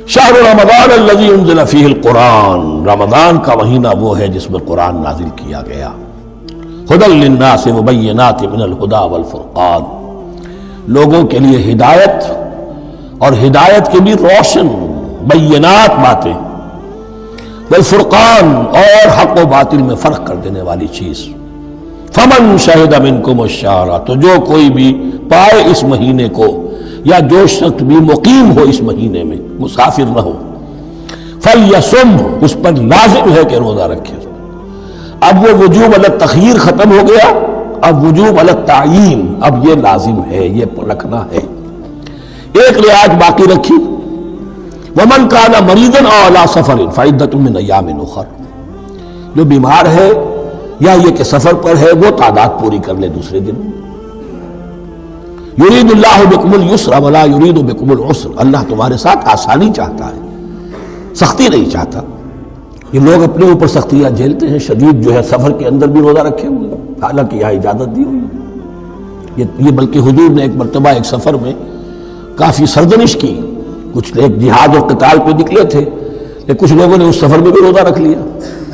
شہر رمضان الذی انزل فیہ القرآن، رمضان کا مہینہ وہ ہے جس میں قرآن نازل کیا گیا. ھدی للناس وبینات من الھدی والفرقان، لوگوں کے لیے ہدایت اور ہدایت کے بھی روشن بینات باتیں، والفرقان اور حق و باطل میں فرق کر دینے والی چیز. فمن شہد منکم الشہر، تو جو کوئی بھی پائے اس مہینے کو، یا جو شخص بھی مقیم ہو اس مہینے میں، مسافر نہ ہو، فلیصم، اس پر لازم ہے کہ روزہ رکھے. اب وہ وجوب علی التخییر ختم ہو گیا، اب وجوب علی التعیین، اب یہ لازم ہے، یہ رکھنا ہے. ایک رعایت باقی رکھی، ومن کان مریضا او علی سفر فعدۃ من ایام اخر، جو بیمار ہے یا یہ کہ سفر پر ہے وہ تعداد پوری کر لے دوسرے دن. یرید اللہ بکم الیسر ولا یرید بکم العسر، اللہ تمہارے ساتھ آسانی چاہتا ہے، سختی نہیں چاہتا. یہ لوگ اپنے اوپر سختیاں جھیلتے ہیں، شدید جو ہے سفر کے اندر بھی روزہ رکھے ہوئے، حالانکہ یہاں اجازت دی ہوئی ہے. یہ بلکہ حضور نے ایک مرتبہ ایک سفر میں کافی سرزنش کی، کچھ ایک جہاد اور قتال پہ نکلے تھے، لیکن کچھ لوگوں نے اس سفر میں بھی روزہ رکھ لیا.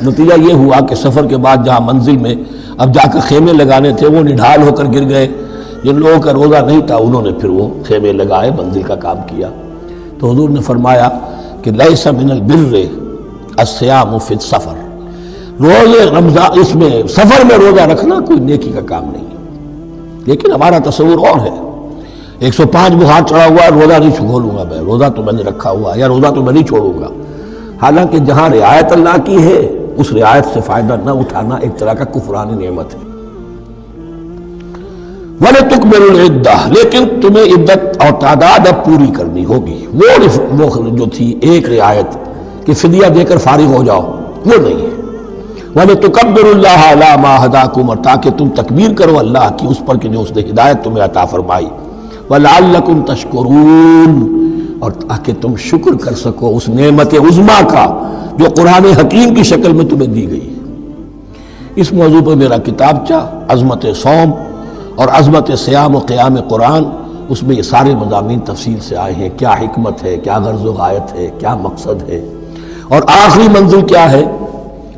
نتیجہ یہ ہوا کہ سفر کے بعد جہاں منزل میں اب جا کر خیمے لگانے تھے وہ نڈھال ہو کر گر گئے. جن لوگوں کا روزہ نہیں تھا انہوں نے پھر وہ خیمے لگائے، منزل کا کام کیا. تو حضور نے فرمایا کہ لیس من البر الصیام فی السفر، روزے رمضان اس میں سفر میں روزہ رکھنا کوئی نیکی کا کام نہیں ہے. لیکن ہمارا تصور اور ہے، 105 بخار چڑھا ہوا ہے، روزہ نہیں کھولوں گا میں، روزہ تو میں نے رکھا ہوا ہے، یا روزہ تو میں نہیں چھوڑوں گا. حالانکہ جہاں رعایت اللہ کی ہے اس رعایت سے فائدہ نہ اٹھانا ایک طرح کا کفران نعمت ہے. وَلَتُكْمِلُوا الْعِدَّةَ، لیکن تمہیں عدت اور تعداد اب پوری کرنی ہوگی. وہ جو تھی ایک رعایت کہ فدیہ دے کر فارغ ہو جاؤ، وہ نہیں ہے. وَلِتُكَبِّرُوا اللَّهَ عَلَىٰ مَا هَدَاكُمْ، اور تاکہ تم تکبیر کرو اللہ کی اس پر کہ جو اس نے ہدایت تمہیں عطا فرمائی. وَلَعَلَّكُمْ تَشْكُرُونَ، اور تاکہ تم شکر کر سکو اس نعمت عظمیٰ کا جو قرآن حکیم کی شکل میں تمہیں دی گئی. اس موضوع پر میرا کتابچہ عظمت صوم اور عظمت صیام و قیام قرآن، اس میں یہ سارے مضامین تفصیل سے آئے ہیں. کیا حکمت ہے، کیا غرض و غایت ہے، کیا مقصد ہے، اور آخری منزل کیا ہے.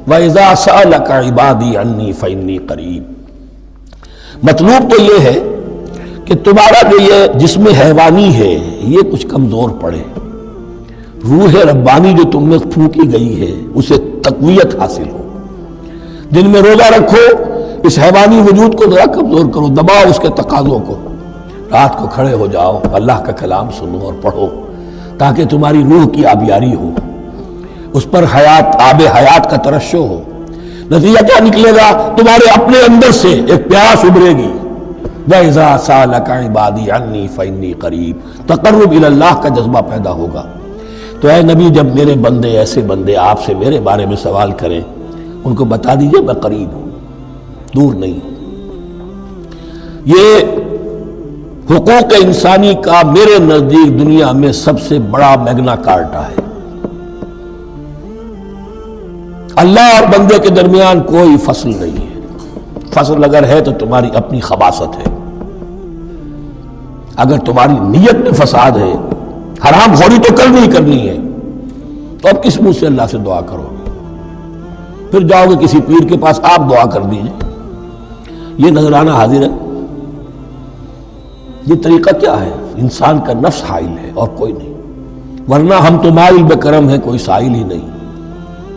وَإِذَا سَأَلَكَ عِبَادِي عَنِّي فَإِنِّي قَرِيبٌ. مطلوب تو یہ ہے کہ تمہارا جو یہ جسم حیوانی ہے یہ کچھ کمزور پڑے، روح ربانی جو تم میں پھونکی گئی ہے اسے تقویت حاصل ہو. دن میں روزہ رکھو، اس حیوانی وجود کو ذرا کمزور کرو، دباؤ اس کے تقاضوں کو. رات کو کھڑے ہو جاؤ، اللہ کا کلام سنو اور پڑھو تاکہ تمہاری روح کی آبیاری ہو، اس پر حیات، آب حیات کا ترشح ہو. نتیجہ کیا نکلے گا؟ تمہارے اپنے اندر سے ایک پیاس ابھرے گی. وَإِذَا سَأَلَكَ عِبَادِي عَنِّي فَإِنِّي قَرِيبٌ، تقرب الی اللہ کا جذبہ پیدا ہوگا. تو اے نبی، جب میرے بندے، ایسے بندے آپ سے میرے بارے میں سوال کریں، ان کو بتا دیجئے میں قریب ہوں، دور نہیں. یہ حقوق انسانی کا میرے نزدیک دنیا میں سب سے بڑا میگنا کارٹا ہے. اللہ اور بندے کے درمیان کوئی فصل نہیں ہے. فصل اگر ہے تو تمہاری اپنی خباثت ہے. اگر تمہاری نیت میں فساد ہے، حرام خوری تو کرنی ہی کرنی ہے، تو اب کس منہ سے اللہ سے دعا کرو گے؟ پھر جاؤ گے کسی پیر کے پاس، آپ دعا کر دیجئے. یہ نذرانہ حاضر ہے. یہ طریقہ کیا ہے؟ انسان کا نفس حائل ہے اور کوئی نہیں. ورنہ ہم تو مائل بے کرم ہیں، کوئی سائل ہی نہیں.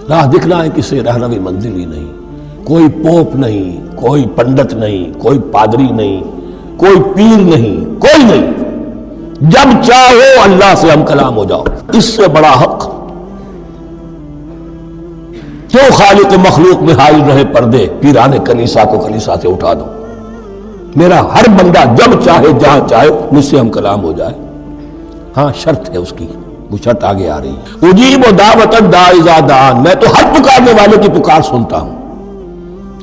راہ دکھنا ہے کسی رہنوی منزل ہی نہیں. کوئی پوپ نہیں، کوئی پنڈت نہیں، کوئی پادری نہیں، کوئی پیر نہیں، کوئی نہیں. جب چاہو اللہ سے ہم کلام ہو جاؤ. اس سے بڑا حق کیوں خالق مخلوق میں حائل رہے پردے؟ پیران کلیسا کو کلیسا سے اٹھا دو. میرا ہر بندہ جب چاہے جہاں چاہے مجھ سے ہم کلام ہو جائے. ہاں شرط ہے اس کی، وہ شرط آگے آ رہی ہے. اجیب دعوت الداعی اذا دعان، میں تو ہر پکارنے والے کی پکار سنتا ہوں،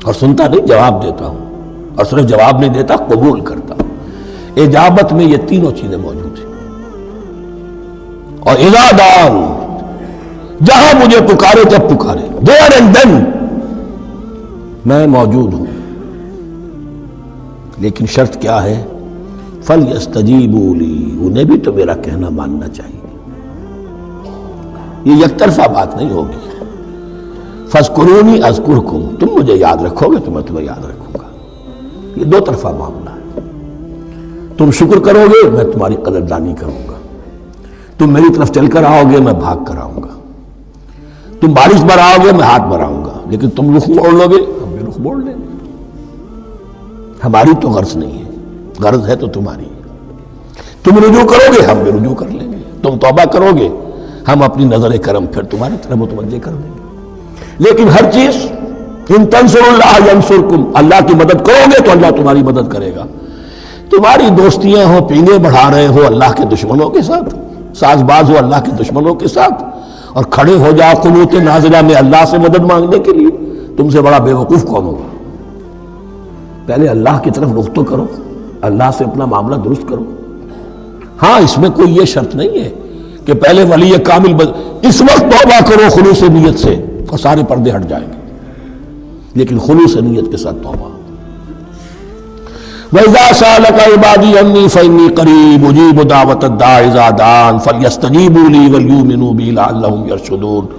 اور سنتا نہیں جواب دیتا ہوں، اور صرف جواب نہیں دیتا، قبول کرتا ہوں. اجابت میں یہ تینوں چیزیں موجود ہیں. اور اذا دعان، جہاں مجھے پکارے جب پکارے، there and then میں موجود ہوں. لیکن شرط کیا ہے؟ فَلْيَسْتَجِيبُوا لِي، انہیں بھی تو میرا کہنا ماننا چاہیے. یہ یک طرفہ بات نہیں ہوگی. فَاذْكُرُونِي أَذْكُرْكُمْ، تم مجھے یاد رکھو گے تو میں تمہیں یاد رکھوں گا. یہ دو طرفہ معاملہ ہے. تم شکر کرو گے میں تمہاری قدردانی کروں گا. تم میری طرف چل کر آؤ گے میں بھاگ کر آؤں گا. تم بارش برآؤ گے میں ہاتھ بڑھاؤں گا. لیکن تم رخ موڑ لو گے ہم بھی رخ موڑ لیں گے. ہماری تو غرض نہیں ہے، غرض ہے تو تمہاری. تم رجوع کرو گے ہم بھی رجوع کر لیں گے. تم توبہ کرو گے ہم اپنی نظر کرم پھر تمہاری طرف متوجہ کر دیں گے. لیکن ہر چیز ان تنصروا اللہ ینصرکم، اللہ کی مدد کرو گے تو اللہ تمہاری مدد کرے گا. تمہاری دوستیاں ہو، پینگے بڑھا رہے ہو اللہ کے دشمنوں کے ساتھ، ساز باز ہو اللہ کے دشمنوں کے ساتھ، اور کھڑے ہو جاؤ قنوت نازلہ میں اللہ سے مدد مانگنے کے لیے، تم سے بڑا بے وقوف کون ہوگا؟ پہلے اللہ کی طرف رخ تو کرو، اللہ سے اپنا معاملہ درست کرو. ہاں اس میں کوئی یہ شرط نہیں ہے کہ پہلے ولی کامل اس وقت توبہ کرو خلوص نیت سے اور سارے پردے ہٹ جائیں گے، لیکن خلوص نیت کے ساتھ توبہ. وَإِذَا سَأَلَكَ عِبَادِي عَنِّي فَإِنِّي قَرِيبٌ أُجِيبُ دَعْوَةَ الدَّاعِ إِذَا دَعَانِ فَلْيَسْتَجِيبُوا لِي وَلْيُؤْمِنُوا بِي لَعَلَّهُمْ يَرْشُدُونَ.